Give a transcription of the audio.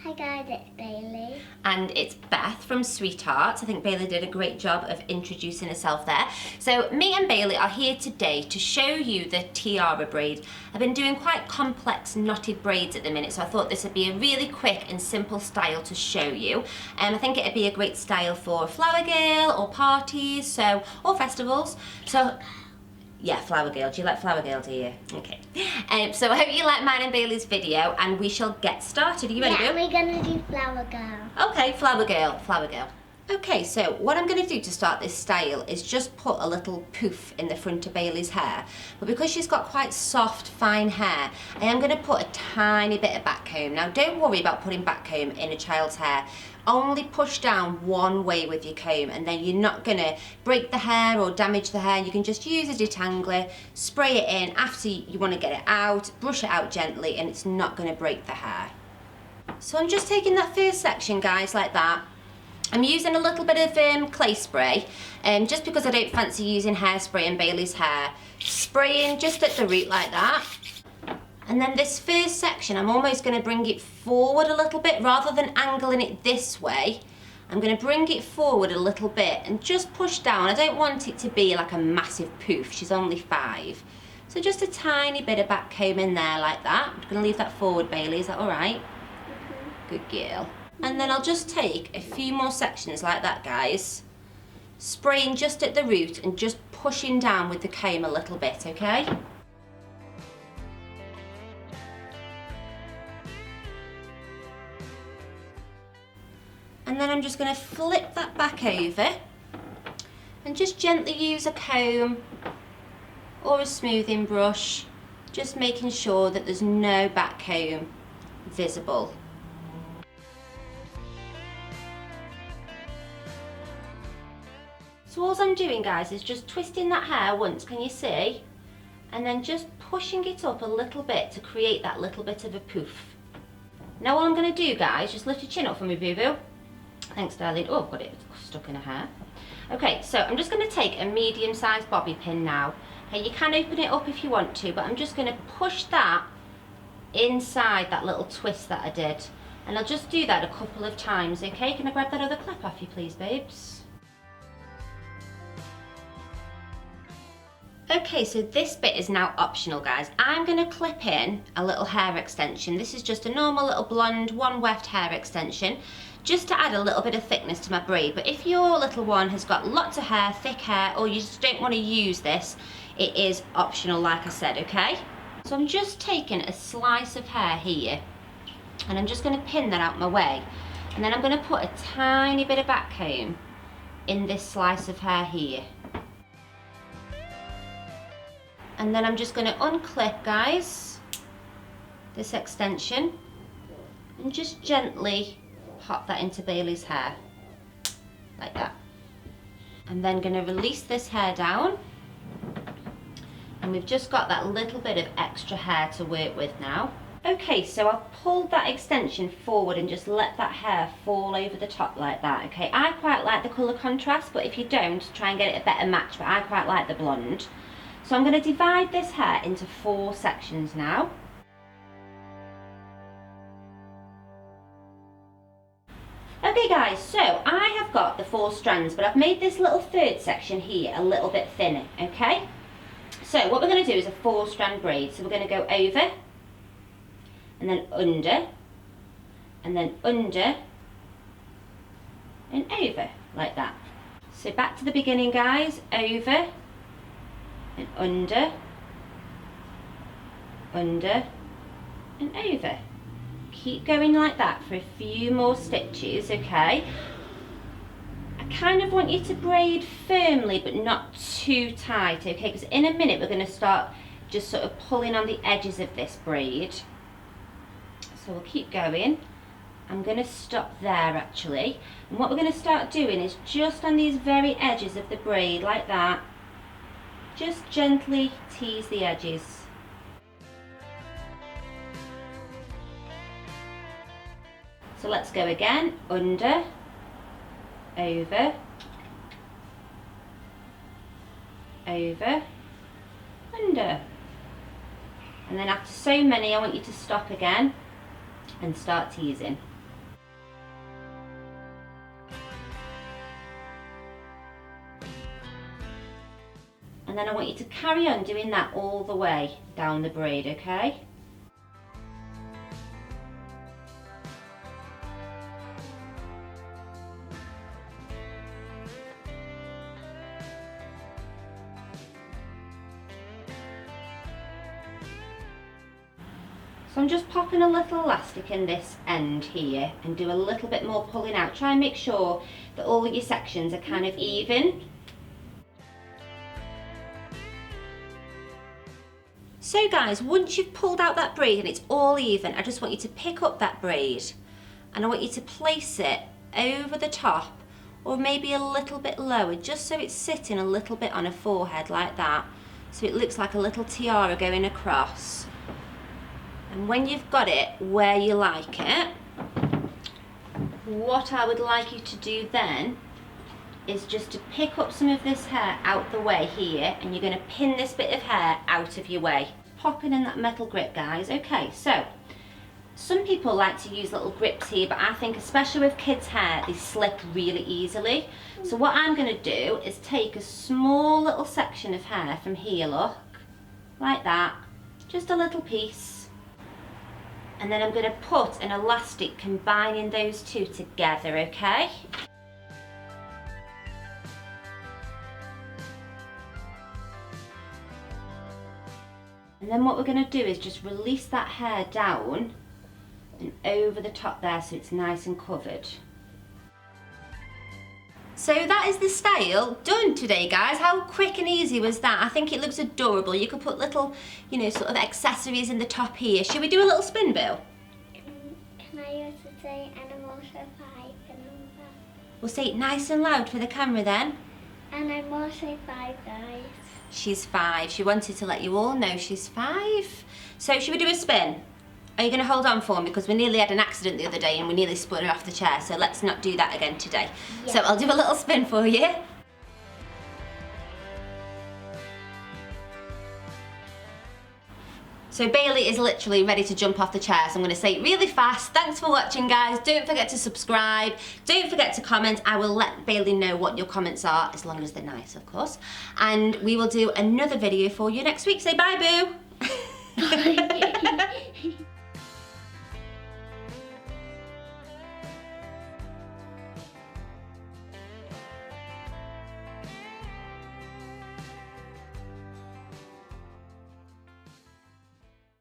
Hi guys, it's Bailey. And it's Beth from SweetHearts. I think Bailey did a great job of introducing herself there. So me and Bailey are here today to show you the Tiara braid. I've been doing quite complex knotted braids at the minute, so I thought this would be a really quick and simple style to show you. I think it'd be a great style for a flower gale or parties, or festivals. So yeah, flower girl. Do you like flower girl, do you? Okay. So I hope you like mine and Bailey's video, and we shall get started. Are you ready, Boo? Yeah, we're gonna do flower girl. Okay, flower girl, flower girl. Okay, so what I'm going to do to start this style is just put a little poof in the front of Bailey's hair. But because she's got quite soft, fine hair, I am going to put a tiny bit of back comb. Now, don't worry about putting back comb in a child's hair. Only push down one way with your comb, and then you're not going to break the hair or damage the hair. You can just use a detangler, spray it in after you want to get it out, brush it out gently, and it's not going to break the hair. So I'm just taking that first section, guys, like that. I'm using a little bit of clay spray, just because I don't fancy using hairspray in Bailey's hair. Spraying just at the root like that. And then this first section, I'm almost going to bring it forward a little bit. Rather than angling it this way, I'm going to bring it forward a little bit and just push down. I don't want it to be like a massive poof. She's only 5. So just a tiny bit of back comb in there like that. I'm going to leave that forward, Bailey. Is that all right? Good girl. And then I'll just take a few more sections like that, guys. Spraying just at the root and just pushing down with the comb a little bit, okay? And then I'm just going to flip that back over and just gently use a comb or a smoothing brush, just making sure that there's no back comb visible. So all I'm doing, guys, is just twisting that hair once, can you see? And then just pushing it up a little bit to create that little bit of a poof. Now all I'm going to do, guys, just lift your chin up for me, boo-boo. Thanks, darling. Oh, I've got it stuck in her hair. Okay, so I'm just going to take a medium-sized bobby pin now. Okay, you can open it up if you want to, but I'm just going to push that inside that little twist that I did. And I'll just do that a couple of times, okay? Can I grab that other clip off you, please, babes? Okay, so this bit is now optional, guys. I'm going to clip in a little hair extension. This is just a normal little blonde, one weft hair extension, just to add a little bit of thickness to my braid. But if your little one has got lots of hair, thick hair, or you just don't want to use this, it is optional, like I said, okay? So I'm just taking a slice of hair here, and I'm just going to pin that out my way. And then I'm going to put a tiny bit of back comb in this slice of hair here. And then I'm just going to unclip, guys, this extension and just gently pop that into Bailey's hair, like that. I'm then going to release this hair down, and we've just got that little bit of extra hair to work with now. Okay, so I've pulled that extension forward and just let that hair fall over the top like that, okay? I quite like the colour contrast, but if you don't, try and get it a better match, but I quite like the blonde. So I'm going to divide this hair into 4 sections now. Okay guys, so I have got the 4 strands, but I've made this little third section here a little bit thinner, okay? So what we're going to do is a 4-strand braid. So we're going to go over, and then under, and then under, and over, like that. So back to the beginning, guys, over, and under, under, and over. Keep going like that for a few more stitches, okay? I kind of want you to braid firmly but not too tight, okay? Because in a minute we're going to start just sort of pulling on the edges of this braid. So we'll keep going. I'm going to stop there actually. And what we're going to start doing is just on these very edges of the braid, like that. Just gently tease the edges. So let's go again, under, over, over, under. And then after so many, I want you to stop again and start teasing. And then I want you to carry on doing that all the way down the braid, okay? So I'm just popping a little elastic in this end here and do a little bit more pulling out. Try and make sure that all of your sections are kind of even. So guys, once you've pulled out that braid and it's all even, I just want you to pick up that braid and I want you to place it over the top or maybe a little bit lower, just so it's sitting a little bit on a forehead like that. So it looks like a little tiara going across. And when you've got it where you like it, what I would like you to do then is just to pick up some of this hair out the way here, and you're going to pin this bit of hair out of your way. Popping in that metal grip, guys. Okay, so some people like to use little grips here, but I think especially with kids' hair, they slip really easily. So what I'm going to do is take a small little section of hair from here, look, like that, just a little piece. And then I'm going to put an elastic combining those two together, okay? And then what we're going to do is just release that hair down and over the top there so it's nice and covered. So that is the style done today, guys. How quick and easy was that? I think it looks adorable. You could put little, you know, sort of accessories in the top here. Should we do a little spin, Bill? Can I also say, and I'm also 5 and I'm 5. We'll say it nice and loud for the camera then. And I'm also 5, guys. She's 5. She wanted to let you all know she's 5. So should we do a spin? Are you going to hold on for me? Because we nearly had an accident the other day and we nearly split her off the chair. So let's not do that again today. Yeah. So I'll do a little spin for you. So Bailey is literally ready to jump off the chair. So I'm going to say it really fast. Thanks for watching, guys. Don't forget to subscribe. Don't forget to comment. I will let Bailey know what your comments are, as long as they're nice, of course. And we will do another video for you next week. Say bye, boo.